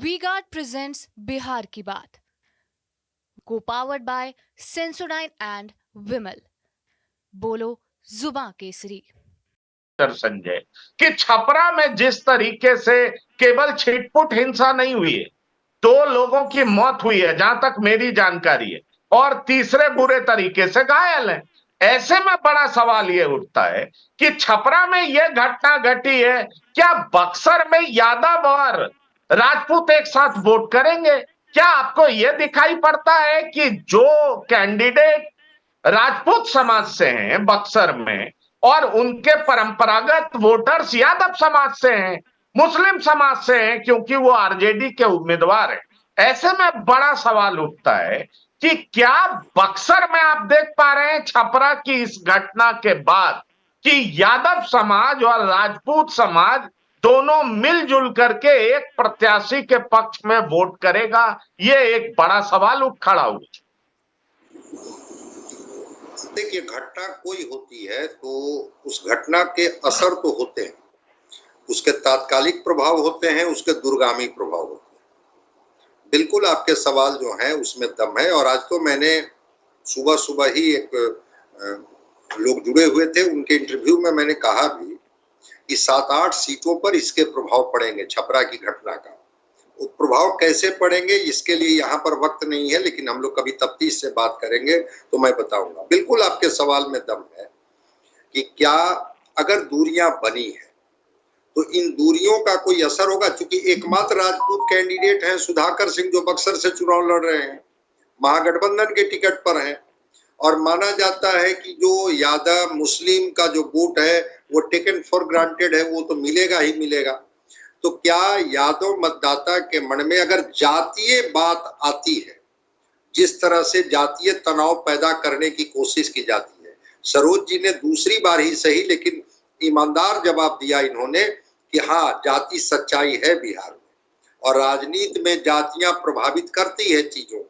V-Guard presents Bihar की बात, को पावर्ड बाय सेंसोडाइन एंड विमल। बोलो जुबां केसरी। संजय कि छपरा में जिस तरीके से केवल छिटपुट हिंसा नहीं हुई है, 2 लोगों की मौत हुई है जहां तक मेरी जानकारी है, और तीसरे बुरे तरीके से घायल हैं। ऐसे में बड़ा सवाल यह उठता है कि छपरा में यह घटना घटी है, क्या बक्सर में यादव और राजपूत एक साथ वोट करेंगे? क्या आपको यह दिखाई पड़ता है कि जो कैंडिडेट राजपूत समाज से हैं बक्सर में, और उनके परंपरागत वोटर्स यादव समाज से हैं, मुस्लिम समाज से हैं, क्योंकि वो आरजेडी के उम्मीदवार हैं। ऐसे में बड़ा सवाल उठता है कि क्या बक्सर में आप देख पा रहे हैं छपरा की इस घटना के बाद कि यादव समाज और राजपूत समाज दोनों मिलजुल करके एक प्रत्याशी के पक्ष में वोट करेगा? ये एक बड़ा सवाल उठ खड़ा हुआ। देखिए, घटना कोई होती है तो उस घटना के असर तो होते हैं, उसके तात्कालिक प्रभाव होते हैं, उसके दूरगामी प्रभाव होते हैं। बिल्कुल आपके सवाल जो हैं उसमें दम है। और आज तो मैंने सुबह सुबह ही लोग जुड़े हुए थे, उनके इंटरव्यू में मैंने कहा भी कि 7-8 सीटों पर इसके प्रभाव पड़ेंगे। छपरा की घटना का प्रभाव कैसे पड़ेंगे इसके लिए यहाँ पर वक्त नहीं है, लेकिन हम लोग कभी तफ्तीश से बात करेंगे तो मैं बताऊंगा। बिल्कुल आपके सवाल में दम है कि क्या अगर दूरियां बनी है तो इन दूरियों का कोई असर होगा। क्योंकि एकमात्र राजपूत कैंडिडेट हैं सुधाकर सिंह, जो बक्सर से चुनाव लड़ रहे हैं, महागठबंधन के टिकट पर हैं, और माना जाता है कि जो यादव मुस्लिम का जो वोट है वो टेकन फॉर ग्रांटेड है, वो तो मिलेगा ही मिलेगा। तो क्या यादव मतदाता के मन में अगर जातीय बात आती है, जिस तरह से जातीय तनाव पैदा करने की कोशिश की जाती है, सरोज जी ने दूसरी बार ही सही लेकिन ईमानदार जवाब दिया इन्होंने कि हाँ, जाति सच्चाई है बिहार में, और राजनीति में जातियां प्रभावित करती है चीजों को।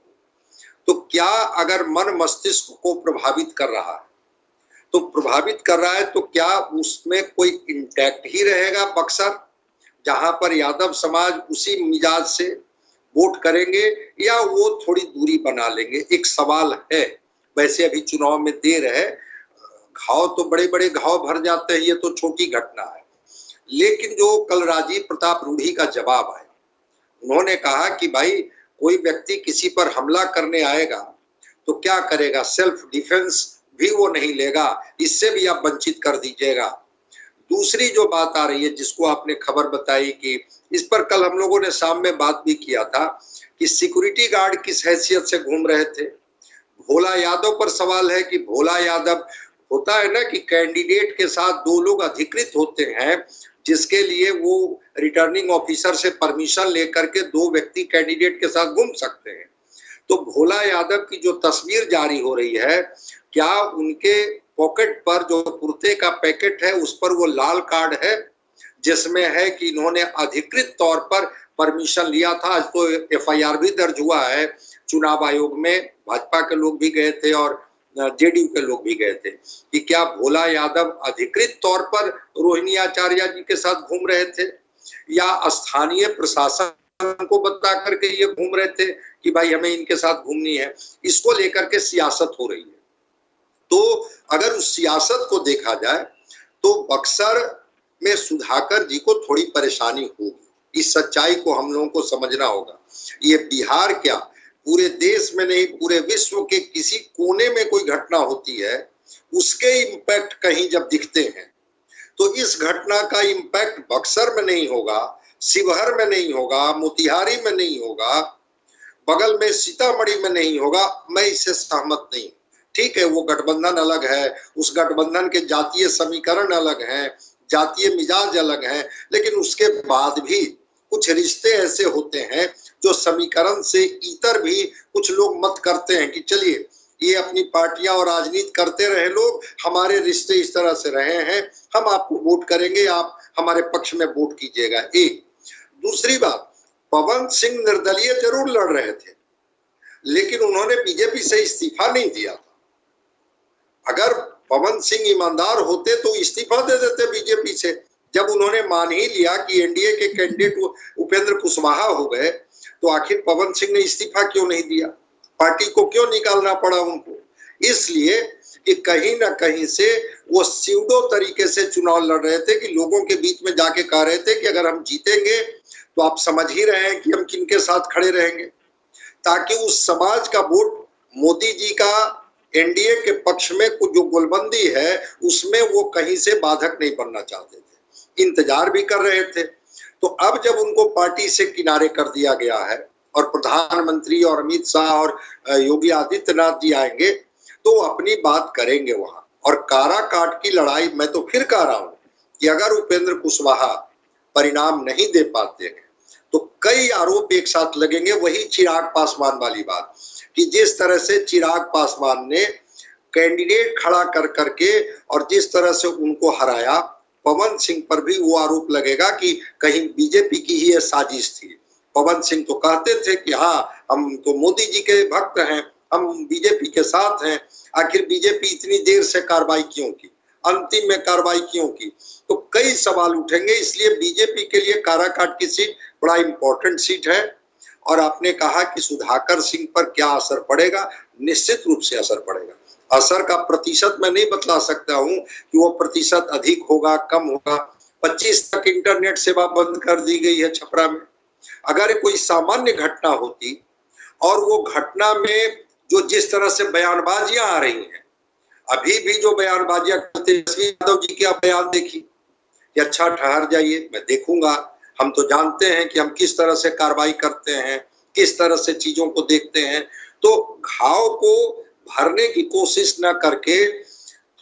तो क्या अगर मन मस्तिष्क को प्रभावित कर रहा है तो प्रभावित कर रहा है, तो क्या उसमें कोई इंटैक्ट ही रहेगा बक्सर, जहां पर यादव समाज उसी मिजाज से वोट करेंगे, या वो थोड़ी दूरी बना लेंगे? एक सवाल है। वैसे अभी चुनाव में देर है, घाव तो बड़े बड़े घाव भर जाते हैं, ये तो छोटी घटना है। लेकिन जो कल राजीव प्रताप रूढ़ी का जवाब आया, उन्होंने कहा कि भाई कोई व्यक्ति किसी पर हमला करने आएगा तो क्या करेगा, सेल्फ डिफेंस भी वो नहीं लेगा, इससे भी आप वंचित कर दीजिएगा। दूसरी जो बात आ रही है, जिसको आपने खबर बताई कि इस पर कल हम लोगों ने शाम में बात भी किया था कि सिक्योरिटी गार्ड किस हैसियत से घूम रहे थे। भोला यादव पर सवाल है कि भोला यादव, होता है ना कि कैंडिडेट के साथ 2 लोग अधिकृत होते हैं, जिसके लिए वो रिटर्निंग ऑफिसर से परमिशन लेकर के 2 व्यक्ति कैंडिडेट के साथ घूम सकते हैं। तो भोला यादव की जो तस्वीर जारी हो रही है, क्या उनके पॉकेट पर जो कुर्ते का पैकेट है उस पर वो लाल कार्ड है जिसमें है कि इन्होंने अधिकृत तौर पर परमिशन लिया था? आज तो एफआईआर भी दर्ज हुआ है चुनाव आयोग में, भाजपा के लोग भी गए थे और जेडीयू के लोग भी गए थे, कि क्या भोला यादव अधिकृत तौर पर रोहिणी आचार्य जी के साथ घूम रहे थे, या स्थानीय प्रशासन को बता करके ये घूम रहे थे कि भाई हमें इनके साथ घूमनी है। इसको लेकर के सियासत हो रही है। तो अगर उस सियासत को देखा जाए तो बक्सर में सुधाकर जी को थोड़ी परेशानी होगी। इस सच्चाई को हम लोगों को समझना होगा। ये बिहार क्या, पूरे देश में नहीं, पूरे विश्व के किसी कोने में कोई घटना होती है, उसके इम्पैक्ट कहीं जब दिखते हैं तो इस घटना का इम्पैक्ट बक्सर में नहीं होगा, शिवहर में नहीं होगा, मोतिहारी में नहीं होगा, बगल में सीतामढ़ी में नहीं होगा। मैं इससे सहमत नहीं। ठीक है, वो गठबंधन अलग है, उस गठबंधन के जातीय समीकरण अलग हैं, जातीय मिजाज अलग हैं, लेकिन उसके बाद भी कुछ रिश्ते ऐसे होते हैं जो समीकरण से इतर भी कुछ लोग मत करते हैं कि चलिए ये अपनी पार्टियां और राजनीति करते रहे लोग, हमारे रिश्ते इस तरह से रहे हैं, हम आपको वोट करेंगे, आप हमारे पक्ष में वोट कीजिएगा। एक दूसरी बात, पवन सिंह निर्दलीय जरूर लड़ रहे थे, लेकिन उन्होंने बीजेपी से इस्तीफा नहीं दिया था। अगर पवन सिंह ईमानदार होते तो इस्तीफा दे देते बीजेपी से, जब उन्होंने मान ही लिया कि एनडीए के कैंडिडेट उपेंद्र कुशवाहा हो गए, तो आखिर पवन सिंह ने इस्तीफा क्यों नहीं दिया? पार्टी को क्यों निकालना पड़ा उनको? इसलिए कि कहीं ना कहीं से वो स्यूडो तरीके से चुनाव लड़ रहे थे, कि लोगों के बीच में जाके कह रहे थे कि अगर हम जीतेंगे तो आप समझ ही रहे हैं कि हम किनके साथ खड़े रहेंगे, ताकि उस समाज का वोट मोदी जी का एनडीए के पक्ष में कुछ जो गोलबंदी है उसमें वो कहीं से बाधक नहीं बनना चाहते थे, इंतजार भी कर रहे थे। तो अब जब उनको पार्टी से किनारे कर दिया गया है और प्रधानमंत्री और अमित शाह और योगी आदित्यनाथ जी आएंगे तो अपनी बात करेंगे वहां। और काराकाट की लड़ाई, मैं तो फिर कह रहा हूं कि अगर उपेंद्र कुशवाहा परिणाम नहीं दे पाते हैं तो कई आरोप एक साथ लगेंगे। वही चिराग पासवान वाली बात, कि जिस तरह से चिराग पासवान ने कैंडिडेट खड़ा कर करके और जिस तरह से उनको हराया, पवन सिंह पर भी वो आरोप लगेगा कि कहीं बीजेपी की ही ये साजिश थी। पवन सिंह तो कहते थे कि हाँ, हम तो मोदी जी के भक्त हैं, हम बीजेपी के साथ हैं। आखिर बीजेपी इतनी देर से कार्रवाई क्यों की, अंतिम में कार्रवाई क्यों की? तो कई सवाल उठेंगे। इसलिए बीजेपी के लिए काराकाट की सीट बड़ा इंपॉर्टेंट सीट है। और आपने कहा कि सुधाकर सिंह पर क्या असर पड़ेगा, निश्चित रूप से असर पड़ेगा। असर का प्रतिशत मैं नहीं बतला सकता हूं कि वो प्रतिशत अधिक होगा, कम होगा। 25 तक इंटरनेट सेवा बंद कर दी गई है छपरा में। अगर कोई सामान्य घटना होती और वो घटना में जो जिस तरह से बयानबाजियां आ रही हैं, अभी भी जो बयानबाजियां करते तेजस्वी यादव जी के आप बयान देखिए कि अच्छा ठहर जाइए, मैं देखूंगा। हम तो जानते हैं कि हम किस तरह से कार्रवाई करते हैं, किस तरह से चीजों को देखते हैं। तो घाव को भरने की कोशिश न करके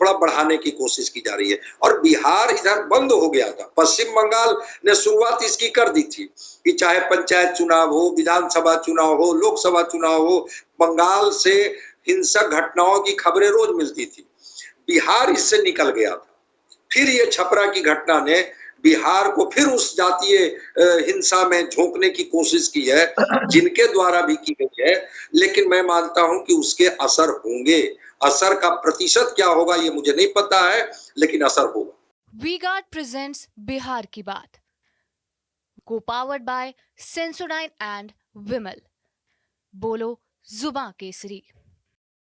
थोड़ा बढ़ाने की कोशिश की जा रही है। और बिहार इधर बंद हो गया था, पश्चिम बंगाल ने शुरुआत इसकी कर दी थी कि चाहे पंचायत चुनाव हो, विधानसभा चुनाव हो, लोकसभा चुनाव हो, बंगाल से हिंसक घटनाओं की खबरें रोज मिलती थी। बिहार इससे निकल गया था। फिर ये छपरा की घटना ने बिहार को फिर उस जातीय हिंसा में झोंकने की कोशिश की है, जिनके द्वारा भी की गई है। लेकिन मैं मानता हूं कि उसके असर होंगे। असर का प्रतिशत क्या होगा ये मुझे नहीं पता है, लेकिन असर होगा। वी गार्ड प्रेजेंट्स बिहार की बात, को पावर्ड बाय सेंसोडाइन एंड विमल। बोलो जुबां केसरी।